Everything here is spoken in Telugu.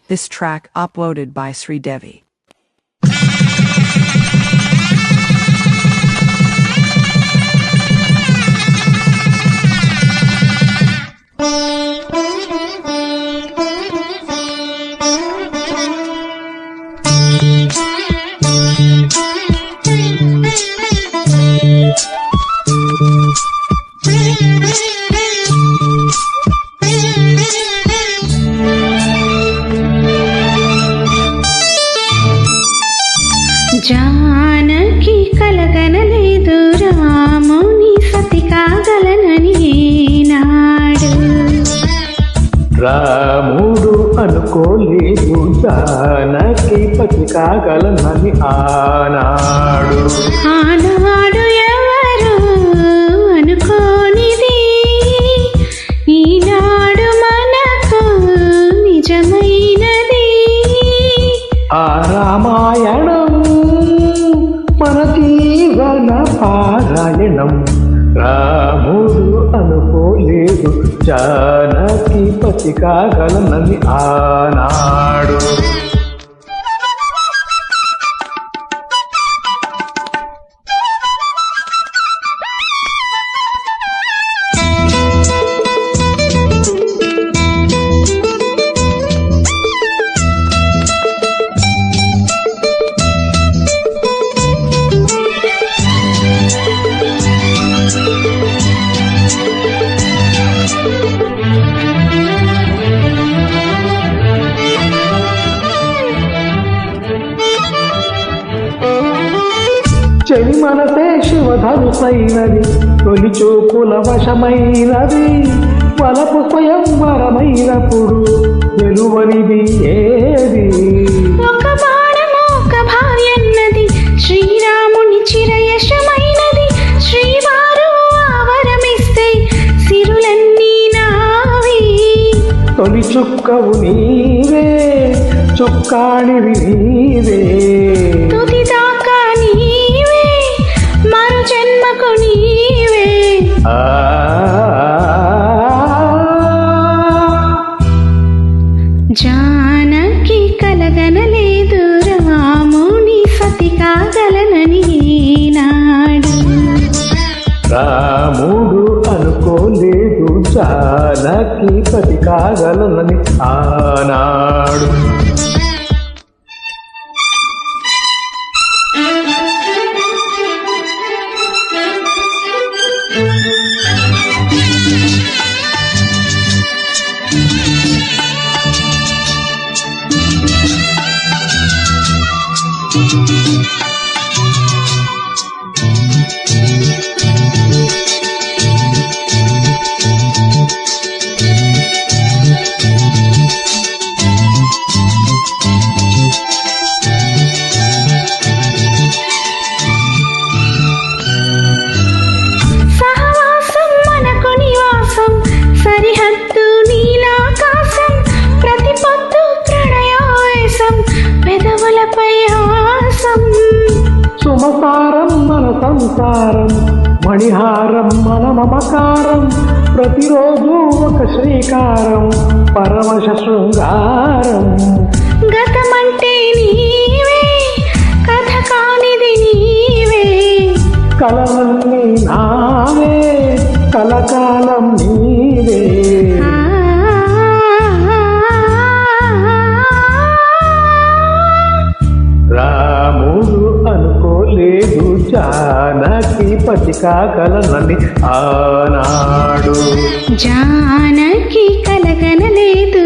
This track uploaded by Sri Devi. Janaki కలగనలేదు రాముని సతి కాగలనని నాడు రాముడు అనుకోలేదు జానకి పతి కాగలనని ఆనాడు ఎవరు అనుకోనిది ఈనాడు మనకు నిజమైనది. ఆ రామాయణం మన జీవన పారాయణం. రాముడు అనుకోలేదు జానకి పతి కాగలనని ఆనాడు. చెలి మనసే శివధనుసైనది, తొలి చూపుల వశమైనది, వలపు స్వయంవరమైనప్పుడు వెలువనిది ఏది? ఒక బాణము ఒక భార్యన్నది, శ్రీరాముని చిరయశమైనది. శ్రీవారు ఆవరమిస్తే సిరులన్నీ నావి. తొలి చుక్కవు నీవే, చుక్కాణివి నీవే, తుది దాకా నీవే, మరు జన్మకు నీవే. జానకి కలగనలేదు రాముని సతి కాగలనని నాడు. రాముడు అనుకోలేదు జానకి పతి కాగలనని ఆనాడు. సరిహద్దు నీలాకాశం, ప్రతి పొద్దు ప్రణయావేశం, పెదవులపై ఆసం. సుమసారం మన సంసారం, మణిహారం మన మమకారం, ప్రతిరోజు ఒక శ్రీకారం, పరమశ శృంగారం. గతమంటే నీవే, కథ కానిది నీవే, కలలన్నీ నావే, కలకాలం నీవే. రాముడు అనుకోలేదు జానకి పతి కాగలనని ఆనాడు. జానకి కలగనలేదు